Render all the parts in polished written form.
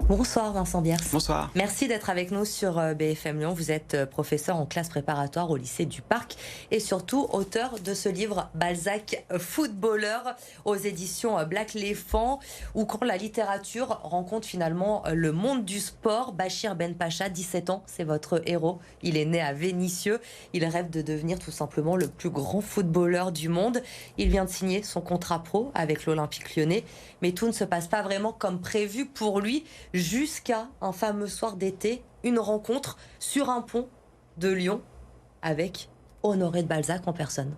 Bonsoir Vincent Biers. Bonsoir. Merci d'être avec nous sur BFM Lyon. Vous êtes professeur en classe préparatoire au lycée du Parc et surtout auteur de ce livre Balzac footballeur aux éditions Black Léphant, où quand la littérature rencontre finalement le monde du sport. Bachir Ben Pacha, 17 ans, c'est votre héros. Il est né à Vénissieux. Il rêve de devenir tout simplement le plus grand footballeur du monde. Il vient de signer son contrat pro avec l'Olympique Lyonnais, mais tout ne se passe pas vraiment comme prévu pour lui. Jusqu'à un fameux soir d'été, une rencontre sur un pont de Lyon avec Honoré de Balzac en personne.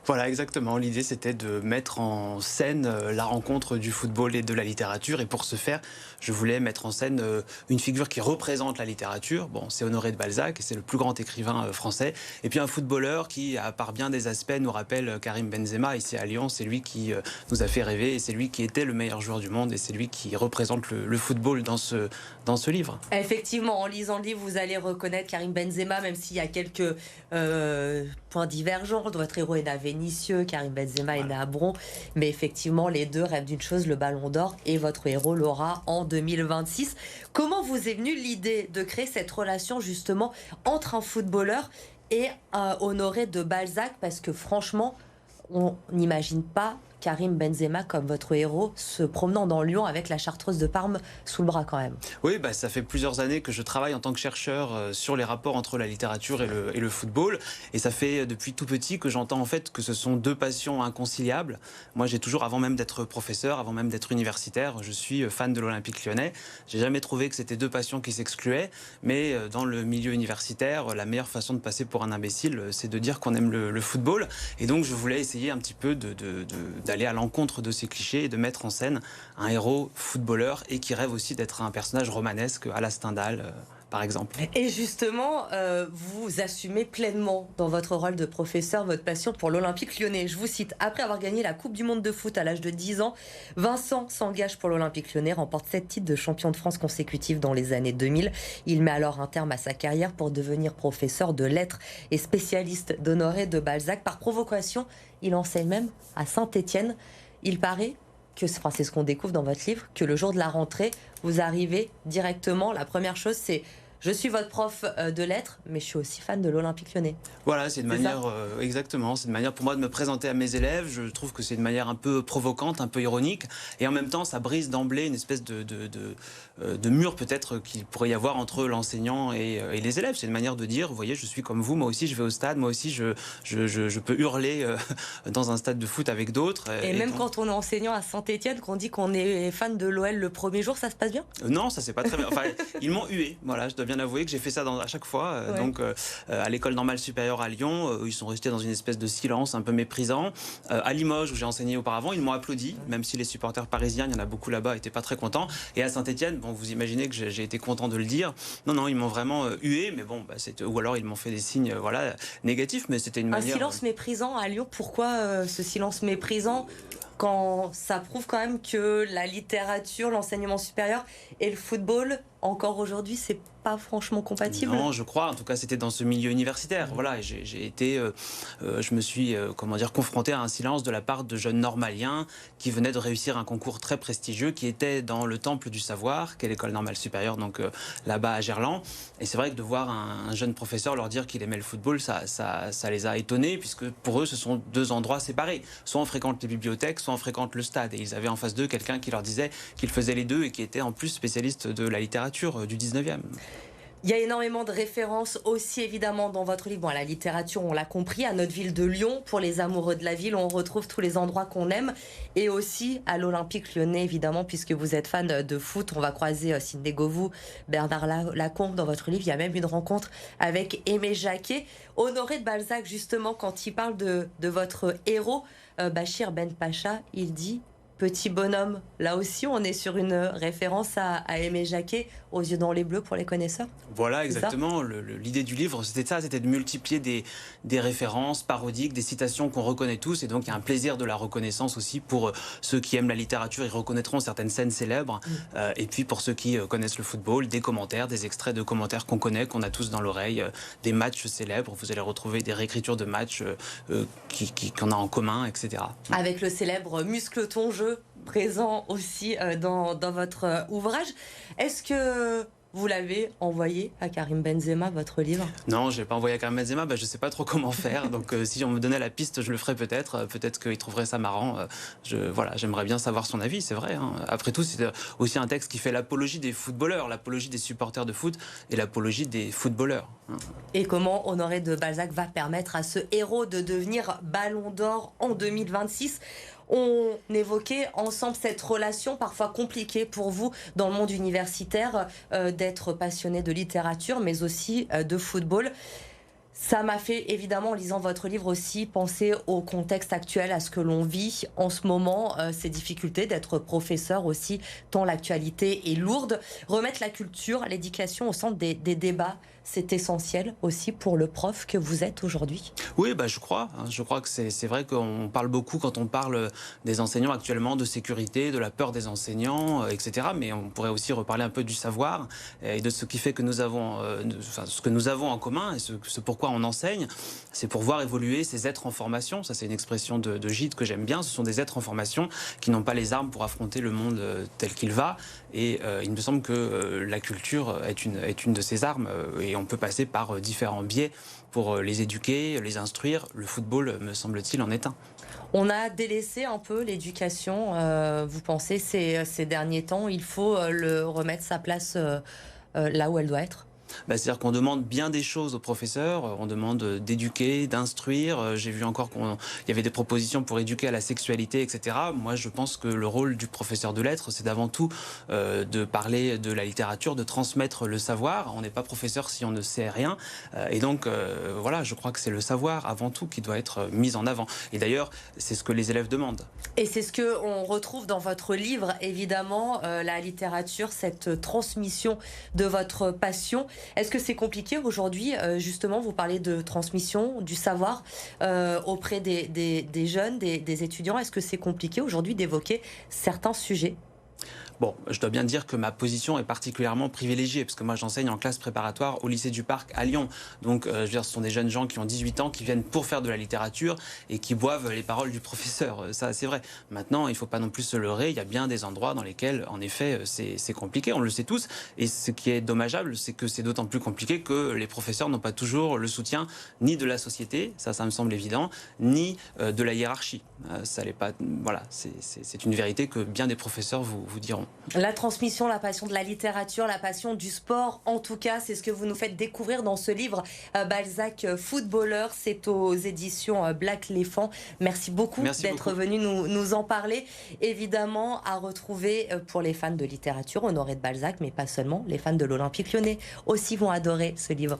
Voilà, exactement. L'idée, c'était de mettre en scène la rencontre du football et de la littérature. Et pour ce faire, je voulais mettre en scène une figure qui représente la littérature. Bon, c'est Honoré de Balzac, c'est le plus grand écrivain français. Et puis un footballeur qui, par bien des aspects, nous rappelle Karim Benzema. Ici à Lyon, c'est lui qui nous a fait rêver. Et c'est lui qui était le meilleur joueur du monde. Et c'est lui qui représente le football dans ce livre. Effectivement, en lisant le livre, vous allez reconnaître Karim Benzema, même s'il y a quelques points divergents. Votre héros est né à Vénissieux, Karim Benzema est né à Bron, mais effectivement les deux rêvent d'une chose, le Ballon d'Or, et votre héros l'aura en 2026. Comment vous est venue l'idée de créer cette relation justement entre un footballeur et Honoré de Balzac, parce que franchement on n'imagine pas Karim Benzema comme votre héros se promenant dans Lyon avec la Chartreuse de Parme sous le bras quand même. Oui, ça fait plusieurs années que je travaille en tant que chercheur sur les rapports entre la littérature et le football. Et ça fait depuis tout petit que j'entends en fait que ce sont deux passions inconciliables. Moi, j'ai toujours, avant même d'être professeur, avant même d'être universitaire, je suis fan de l'Olympique Lyonnais. J'ai jamais trouvé que c'était deux passions qui s'excluaient. Mais dans le milieu universitaire, la meilleure façon de passer pour un imbécile, c'est de dire qu'on aime le football. Et donc, je voulais essayer un petit peu d'aller à l'encontre de ces clichés et de mettre en scène un héros footballeur et qui rêve aussi d'être un personnage romanesque à la Stendhal, par exemple. Et justement, vous assumez pleinement dans votre rôle de professeur votre passion pour l'Olympique Lyonnais. Je vous cite: après avoir gagné la Coupe du Monde de foot à l'âge de 10 ans, Vincent s'engage pour l'Olympique Lyonnais, remporte 7 titres de champion de France consécutifs dans les années 2000. Il met alors un terme à sa carrière pour devenir professeur de lettres et spécialiste d'Honoré de Balzac. Par provocation, il enseigne même à Saint-Étienne. Il paraît que, enfin, c'est ce qu'on découvre dans votre livre, que le jour de la rentrée, vous arrivez directement. La première chose, c'est: je suis votre prof de lettres, mais je suis aussi fan de l'Olympique Lyonnais. Voilà, c'est une manière, exactement, c'est une manière pour moi de me présenter à mes élèves. Je trouve que c'est une manière un peu provocante, un peu ironique, et en même temps, ça brise d'emblée une espèce de mur peut-être qu'il pourrait y avoir entre l'enseignant et les élèves. C'est une manière de dire, vous voyez, je suis comme vous, moi aussi je vais au stade, moi aussi je peux hurler dans un stade de foot avec d'autres. Et même quand on est enseignant à Saint-Étienne, qu'on dit qu'on est fan de l'OL le premier jour, ça se passe bien? Non, ça c'est pas très bien. Enfin, ils m'ont hué, voilà, je dois bien avouer que j'ai fait ça à chaque fois. Ouais. Donc à l'école normale supérieure à Lyon, ils sont restés dans une espèce de silence un peu méprisant. À Limoges, où j'ai enseigné auparavant, ils m'ont applaudi, même si les supporters parisiens, il y en a beaucoup là-bas, n'étaient pas très contents. Et à Saint-Étienne, bon, vous imaginez que j'ai été content de le dire. Non, ils m'ont vraiment hué, mais bon, ou alors ils m'ont fait des signes, voilà, négatifs, mais c'était une manière. Un silence méprisant à Lyon. Pourquoi ce silence méprisant, quand ça prouve quand même que la littérature, l'enseignement supérieur et le football, encore aujourd'hui, c'est pas franchement compatible? Non, je crois. En tout cas, c'était dans ce milieu universitaire. Voilà, et je me suis, confronté à un silence de la part de jeunes normaliens qui venaient de réussir un concours très prestigieux, qui était dans le Temple du Savoir, qui est l'école normale supérieure, donc là-bas à Gerland. Et c'est vrai que de voir un jeune professeur leur dire qu'il aimait le football, ça les a étonnés, puisque pour eux, ce sont deux endroits séparés. Soit on fréquente les bibliothèques, soit on fréquente le stade. Et ils avaient en face d'eux quelqu'un qui leur disait qu'il faisait les deux et qui était en plus spécialiste de la littérature du 19e. Il y a énormément de références aussi évidemment dans votre livre. Bon, à la littérature, on l'a compris, à notre ville de Lyon, pour les amoureux de la ville, on retrouve tous les endroits qu'on aime, et aussi à l'Olympique Lyonnais évidemment, puisque vous êtes fan de foot. On va croiser Sidney Govou, Bernard Lacombe dans votre livre. Il y a même une rencontre avec Aimé Jacquet. Honoré de Balzac, justement, quand il parle de votre héros, Bachir Ben Pacha, il dit: petit bonhomme. Là aussi, on est sur une référence à Aimé Jacquet, Aux yeux dans les bleus pour les connaisseurs. Voilà, exactement. L'idée du livre, c'était de multiplier des références parodiques, des citations qu'on reconnaît tous. Et donc, il y a un plaisir de la reconnaissance aussi pour ceux qui aiment la littérature. Ils reconnaîtront certaines scènes célèbres. Et puis, pour ceux qui connaissent le football, des commentaires, des extraits de commentaires qu'on connaît, qu'on a tous dans l'oreille, des matchs célèbres. Vous allez retrouver des réécritures de matchs qu'on a en commun, etc. Avec le célèbre muscle-ton, je jeu présent aussi dans votre ouvrage. Est-ce que vous l'avez envoyé à Karim Benzema, votre livre? Non, je ne l'ai pas envoyé à Karim Benzema, je ne sais pas trop comment faire. Donc si on me donnait la piste, je le ferais peut-être. Peut-être qu'il trouverait ça marrant. Voilà, j'aimerais bien savoir son avis, c'est vrai. Hein. Après tout, c'est aussi un texte qui fait l'apologie des footballeurs, l'apologie des supporters de foot et l'apologie des footballeurs. Hein. Et comment Honoré de Balzac va permettre à ce héros de devenir Ballon d'Or en 2026? On évoquait ensemble cette relation parfois compliquée pour vous dans le monde universitaire, d'être passionné de littérature mais aussi de football. Ça m'a fait évidemment, en lisant votre livre aussi, penser au contexte actuel, à ce que l'on vit en ce moment, ces difficultés d'être professeur aussi, tant l'actualité est lourde. Remettre la culture, l'éducation au centre des débats, c'est essentiel aussi pour le prof que vous êtes aujourd'hui. Oui, je crois. Je crois que c'est vrai qu'on parle beaucoup quand on parle des enseignants actuellement, de sécurité, de la peur des enseignants, etc. Mais on pourrait aussi reparler un peu du savoir et de ce qui fait que nous avons, ce que nous avons en commun et ce pourquoi on enseigne. C'est pour voir évoluer ces êtres en formation. Ça, c'est une expression de Gide que j'aime bien. Ce sont des êtres en formation qui n'ont pas les armes pour affronter le monde tel qu'il va. Et il me semble que la culture est une de ces armes. Et on peut passer par différents biais pour les éduquer, les instruire. Le football, me semble-t-il, en est un. On a délaissé un peu l'éducation, vous pensez, ces derniers temps. Il faut le remettre sa place là où elle doit être? C'est-à-dire qu'on demande bien des choses aux professeurs, on demande d'éduquer, d'instruire. J'ai vu encore qu'il y avait des propositions pour éduquer à la sexualité, etc. Moi, je pense que le rôle du professeur de lettres, c'est d'avant tout de parler de la littérature, de transmettre le savoir. On n'est pas professeur si on ne sait rien. Et donc, voilà, je crois que c'est le savoir avant tout qui doit être mis en avant. Et d'ailleurs, c'est ce que les élèves demandent. Et c'est ce qu'on retrouve dans votre livre, évidemment, la littérature, cette transmission de votre passion. Est-ce que c'est compliqué aujourd'hui, justement, vous parlez de transmission, du savoir auprès des jeunes, des étudiants. Est-ce que c'est compliqué aujourd'hui d'évoquer certains sujets ? Bon, je dois bien dire que ma position est particulièrement privilégiée, parce que moi j'enseigne en classe préparatoire au lycée du Parc à Lyon. Donc, je veux dire, ce sont des jeunes gens qui ont 18 ans, qui viennent pour faire de la littérature et qui boivent les paroles du professeur. Ça, c'est vrai. Maintenant, il ne faut pas non plus se leurrer. Il y a bien des endroits dans lesquels, en effet, c'est compliqué. On le sait tous. Et ce qui est dommageable, c'est que c'est d'autant plus compliqué que les professeurs n'ont pas toujours le soutien ni de la société, ça me semble évident, ni de la hiérarchie. Ça l'est pas. Voilà, c'est une vérité que bien des professeurs vous diront. La transmission, la passion de la littérature, la passion du sport, en tout cas, c'est ce que vous nous faites découvrir dans ce livre Balzac Footballeur. C'est aux éditions Black Léphant. Merci beaucoup d'être venu nous en parler. Évidemment, à retrouver pour les fans de littérature, Honoré de Balzac, mais pas seulement. Les fans de l'Olympique Lyonnais aussi vont adorer ce livre.